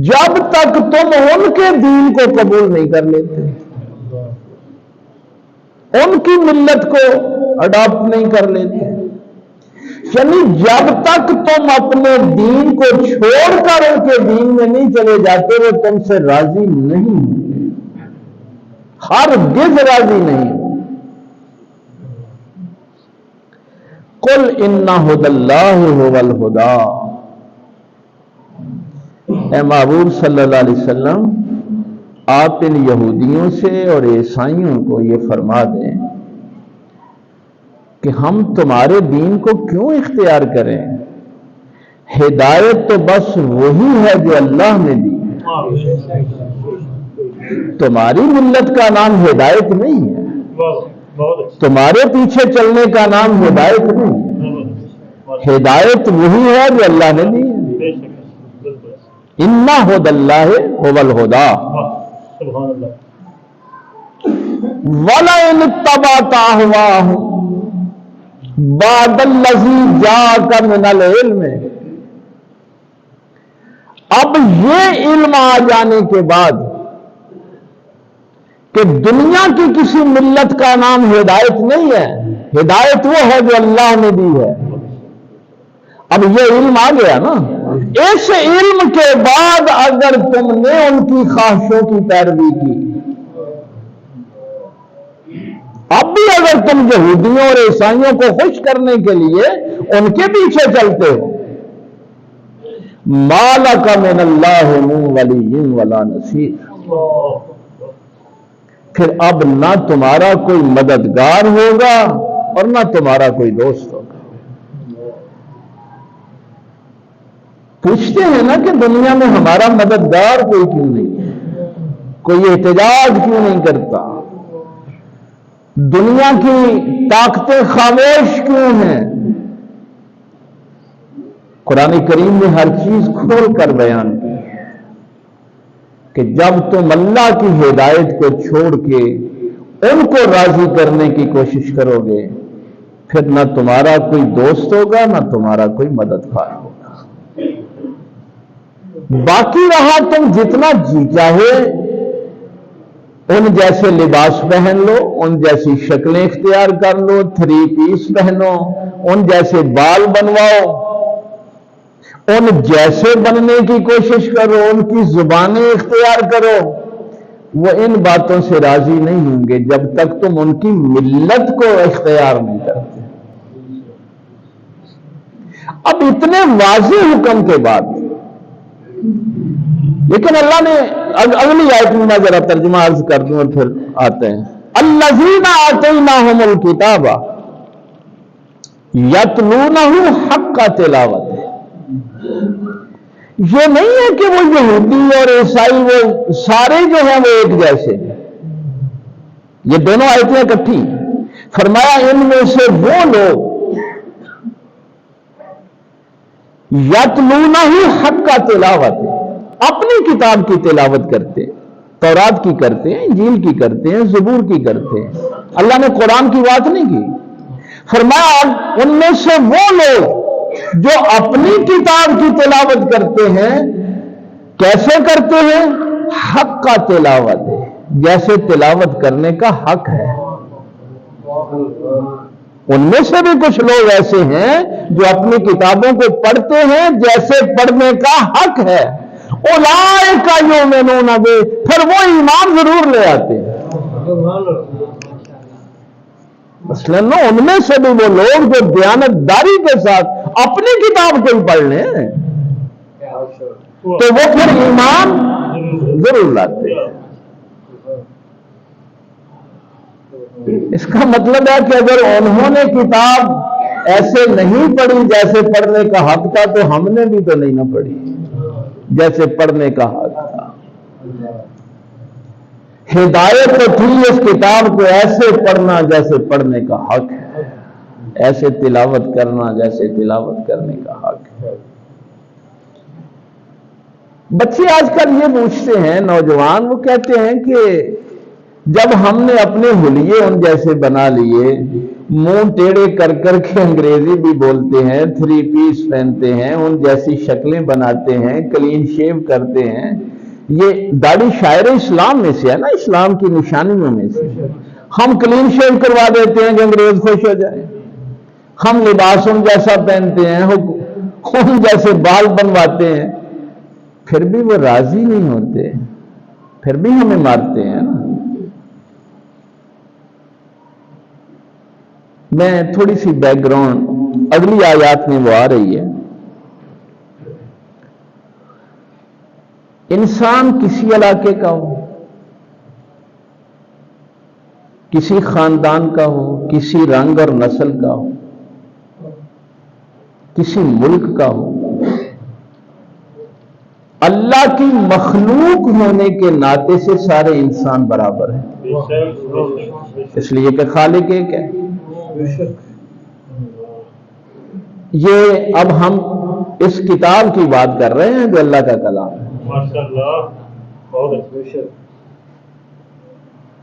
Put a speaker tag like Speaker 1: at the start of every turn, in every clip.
Speaker 1: جب تک تم ان کے دین کو قبول نہیں کر لیتے، ان کی ملت کو اڈاپٹ نہیں کر لیتے، یعنی جب تک تم اپنے دین کو چھوڑ کر ان کے دین میں نہیں چلے جاتے وہ تم سے راضی نہیں ہوں گے، ہرگز راضی نہیں۔ قل ان ھدی اللہ ھو الھدی، اے محبوب صلی اللہ علیہ وسلم آپ ان یہودیوں سے اور عیسائیوں کو یہ فرما دیں کہ ہم تمہارے دین کو کیوں اختیار کریں، ہدایت تو بس وہی ہے جو اللہ نے دی ہے، تمہاری ملت کا نام ہدایت نہیں ہے، تمہارے پیچھے چلنے کا نام ہدایت نہیں ہے، ہدایت وہی ہے جو اللہ نے دی ہے۔ اِنَّ ھُدَى اللَّهِ ھُوَ الْھُدَىٰ وَلَئِنِ اتَّبَعْتَ أَهْوَاءَهُمْ بَعْدَ الَّذِي جَاءَكَ مِنَ الْعِلْمِ، اب یہ علم آ جانے کے بعد کہ دنیا کی کسی ملت کا نام ہدایت نہیں ہے، ہدایت وہ ہے جو اللہ نے دی ہے، اب یہ علم آ گیا نا، اس علم کے بعد اگر تم نے ان کی خواہشوں کی پیروی کی، اب بھی اگر تم یہودیوں اور عیسائیوں کو خوش کرنے کے لیے ان کے پیچھے چلتے ہو، مَا لَكَ مِنَ اللَّهِ مِن وَلِيٍّ وَلَا نَصِيرٍ، پھر اب نہ تمہارا کوئی مددگار ہوگا اور نہ تمہارا کوئی دوست ہوگا۔ پوچھتے ہیں نا کہ دنیا میں ہمارا مددگار کوئی کیوں نہیں ہے، کوئی احتجاج کیوں نہیں کرتا، دنیا کی طاقتیں خاموش کیوں ہیں؟ قرآن کریم نے ہر چیز کھول کر بیان کی ہے کہ جب تم اللہ کی ہدایت کو چھوڑ کے ان کو راضی کرنے کی کوشش کرو گے پھر نہ تمہارا کوئی دوست ہوگا نہ تمہارا کوئی مددگار ہوگا۔ باقی رہا تم جتنا جی چاہے ان جیسے لباس پہن لو، ان جیسی شکلیں اختیار کر لو، 3 پیس پہنو، ان جیسے بال بنواؤ، ان جیسے بننے کی کوشش کرو، ان کی زبانیں اختیار کرو، وہ ان باتوں سے راضی نہیں ہوں گے جب تک تم ان کی ملت کو اختیار نہیں کرتے۔ اب اتنے واضح حکم کے بعد لیکن اللہ نے اگلی آیت میں میں ذرا ترجمہ عرض کر دوں اور پھر آتے ہیں، الذین آتیناہم الکتاب یتلونہ حق تلاوت، یہ نہیں ہے کہ وہ یہودی اور عیسائی وہ سارے جو ہیں وہ ایک جیسے ہیں، یہ دونوں آیتیں اکٹھی، فرمایا ان میں سے وہ لوگ یتلونہ حق تلاوت اپنی کتاب کی تلاوت کرتے، تورات کی کرتے ہیں، انجیل کی کرتے ہیں، زبور کی کرتے ہیں، اللہ نے قرآن کی بات نہیں کی، فرمایا ان میں سے وہ لوگ جو اپنی کتاب کی تلاوت کرتے ہیں، کیسے کرتے ہیں؟ حق کا تلاوت ہے، جیسے تلاوت کرنے کا حق ہے۔ ان میں سے بھی کچھ لوگ ایسے ہیں جو اپنی کتابوں کو پڑھتے ہیں جیسے پڑھنے کا حق ہے، اولئک یؤمنون بہ، پھر وہ ایمان ضرور لے آتے ہیں۔ مثلا ان میں سے بھی وہ لوگ جو دیانتداری کے ساتھ اپنی کتاب کو پڑھ لیں تو وہ پھر ایمان ضرور لاتے ہیں۔ اس کا مطلب ہے کہ اگر انہوں نے کتاب ایسے نہیں پڑھی جیسے پڑھنے کا حق تھا تو ہم نے بھی تو نہیں نہ پڑھی جیسے پڑھنے کا حق تھا۔ ہدایت تو تھی اس کتاب کو ایسے پڑھنا جیسے پڑھنے کا حق ہے، ایسے تلاوت کرنا جیسے تلاوت کرنے کا حق ہے۔ بچے آج کل یہ پوچھتے ہیں، نوجوان، وہ کہتے ہیں کہ جب ہم نے اپنے حلیے ان جیسے بنا لیے، منہ ٹیڑے کر کر کے انگریزی بھی بولتے ہیں، 3 پیس پہنتے ہیں، ان جیسی شکلیں بناتے ہیں، کلین شیو کرتے ہیں. یہ داڑھی شاعر اسلام میں سے ہے نا، اسلام کی نشانیوں میں سے. ہم کلین شیو کروا دیتے ہیں کہ انگریز خوش ہو جائے. ہم لباس ان جیسا پہنتے ہیں، ان جیسے بال بنواتے ہیں، پھر بھی وہ راضی نہیں ہوتے، پھر بھی ہمیں مارتے ہیں نا. میں تھوڑی سی بیک گراؤنڈ اگلی آیات میں وہ آ رہی ہے. انسان کسی علاقے کا ہو، کسی خاندان کا ہو، کسی رنگ اور نسل کا ہو، کسی ملک کا ہو، اللہ کی مخلوق ہونے کے ناطے سے سارے انسان برابر ہیں، اس لیے کہ خالق ایک ہے. یہ اب ہم اس کتاب کی بات کر رہے ہیں جو اللہ کا کلام ہے،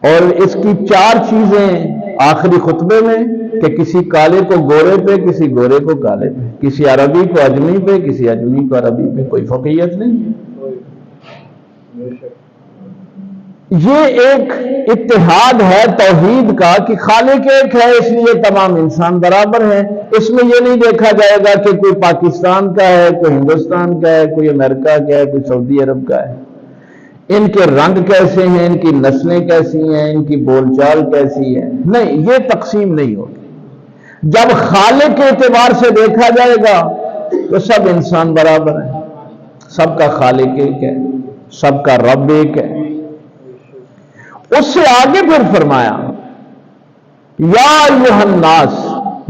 Speaker 1: اور اس کی 4 چیزیں آخری خطبے میں کہ کسی کالے کو گورے پہ، کسی گورے کو کالے پہ، کسی عربی کو اجمی پہ، کسی اجمی کو عربی پہ، کوئی فوقیت نہیں. یہ ایک اتحاد ہے توحید کا کہ خالق ایک ہے، اس لیے تمام انسان برابر ہیں. اس میں یہ نہیں دیکھا جائے گا کہ کوئی پاکستان کا ہے، کوئی ہندوستان کا ہے، کوئی امریکہ کا ہے، کوئی سعودی عرب کا ہے، ان کے رنگ کیسے ہیں، ان کی نسلیں کیسی ہیں، ان کی بول چال کیسی ہے. نہیں، یہ تقسیم نہیں ہوگی. جب خالق کے اعتبار سے دیکھا جائے گا تو سب انسان برابر ہیں، سب کا خالق ایک ہے، سب کا رب ایک ہے. اس سے آگے پھر فرمایا یا ایھا الناس،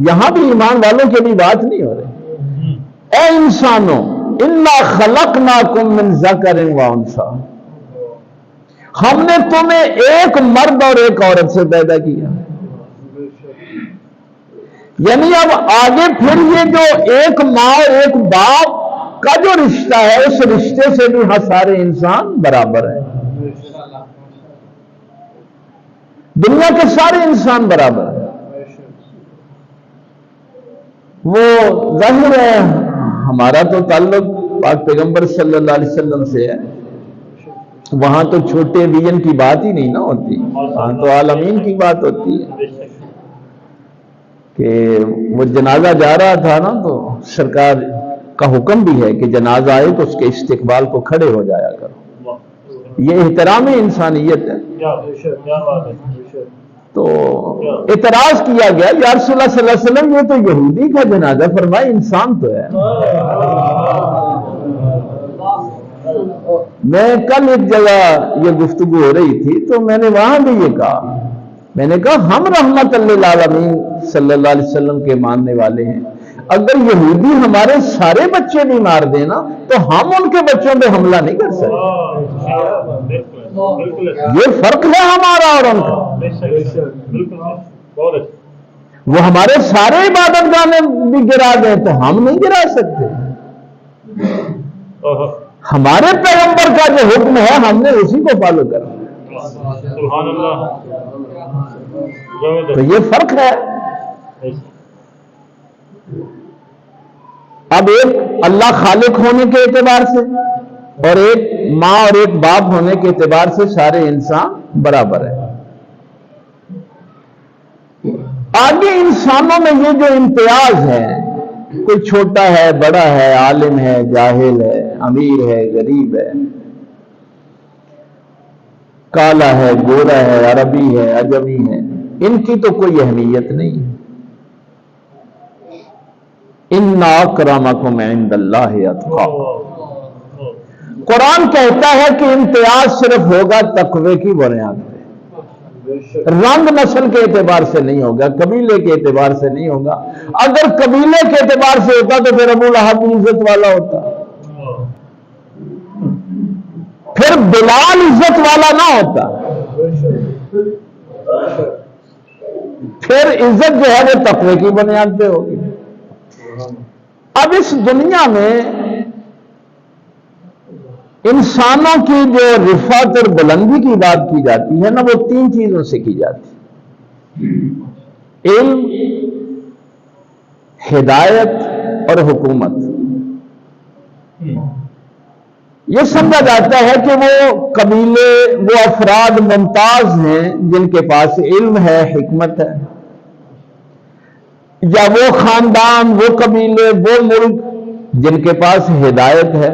Speaker 1: یہاں بھی ایمان والوں کی بھی بات نہیں ہو رہی. اے انسانوں، انا خلقناکم من ذکر و انثی، ہم نے تمہیں ایک مرد اور ایک عورت سے پیدا کیا. یعنی اب آگے پھر یہ جو ایک ماں اور ایک باپ کا جو رشتہ ہے، اس رشتے سے بھی سارے انسان برابر ہیں. دنیا کے سارے انسان برابر ہیں. وہ ظاہر ہے ہمارا تو تعلق پاک پیغمبر صلی اللہ علیہ وسلم سے ہے، وہاں تو چھوٹے ویژن کی بات ہی نہیں نہ ہوتی، وہاں تو عالمین کی بات ہوتی ہے. کہ وہ جنازہ جا رہا تھا نا، تو سرکار کا حکم بھی ہے کہ جنازہ آئے تو اس کے استقبال کو کھڑے ہو جایا کرو. یہ احترام انسانیت ہے. تو اعتراض کیا گیا یا رسول اللہ صلی اللہ علیہ وسلم، یہ تو یہودی کا جنازہ، فرمائے انسان تو ہے. میں کل ایک جگہ یہ گفتگو ہو رہی تھی تو میں نے وہاں بھی یہ کہا، میں نے کہا ہم رحمت للعالمین صلی اللہ علیہ وسلم کے ماننے والے ہیں. اگر یہودی ہمارے سارے بچے بھی مار دینا تو ہم ان کے بچوں پہ حملہ نہیں کر سکتے. یہ فرق ہے ہمارا اور ان کا. وہ ہمارے سارے عبادت گاہیں بھی گرا دیں تو ہم نہیں گرا سکتے. ہمارے پیغمبر کا جو حکم ہے ہم نے اسی کو فالو کرنا. تو یہ فرق ہے. اب ایک اللہ خالق ہونے کے اعتبار سے اور ایک ماں اور ایک باپ ہونے کے اعتبار سے سارے انسان برابر ہیں. آگے انسانوں میں یہ جو امتیاز ہے، کوئی چھوٹا ہے، بڑا ہے، عالم ہے، جاہل ہے، امیر ہے، غریب ہے، کالا ہے، گورا ہے، عربی ہے، عجمی ہے، ان کی تو کوئی اہمیت نہیں ہے. ان اکرمکم عند اللہ اتقاکم. قرآن کہتا ہے کہ امتیاز صرف ہوگا تقوی کی بنیاد پہ، رنگ نسل کے اعتبار سے نہیں ہوگا، قبیلے کے اعتبار سے نہیں ہوگا. اگر قبیلے کے اعتبار سے ہوتا تو پھر ابو لہب عزت والا ہوتا، پھر بلال عزت والا نہ ہوتا، پھر عزت جو ہے وہ تقوی کی بنیاد پہ ہوگی. اب اس دنیا میں انسانوں کی جو رفعت اور بلندی کی بات کی جاتی ہے نا، وہ 3 چیزوں سے کی جاتی ہے. علم، ہدایت اور حکومت، یہ سمجھا جاتا ہے کہ وہ قبیلے، وہ افراد ممتاز ہیں جن کے پاس علم ہے، حکمت ہے، یا وہ خاندان، وہ قبیلے، وہ ملک جن کے پاس ہدایت ہے،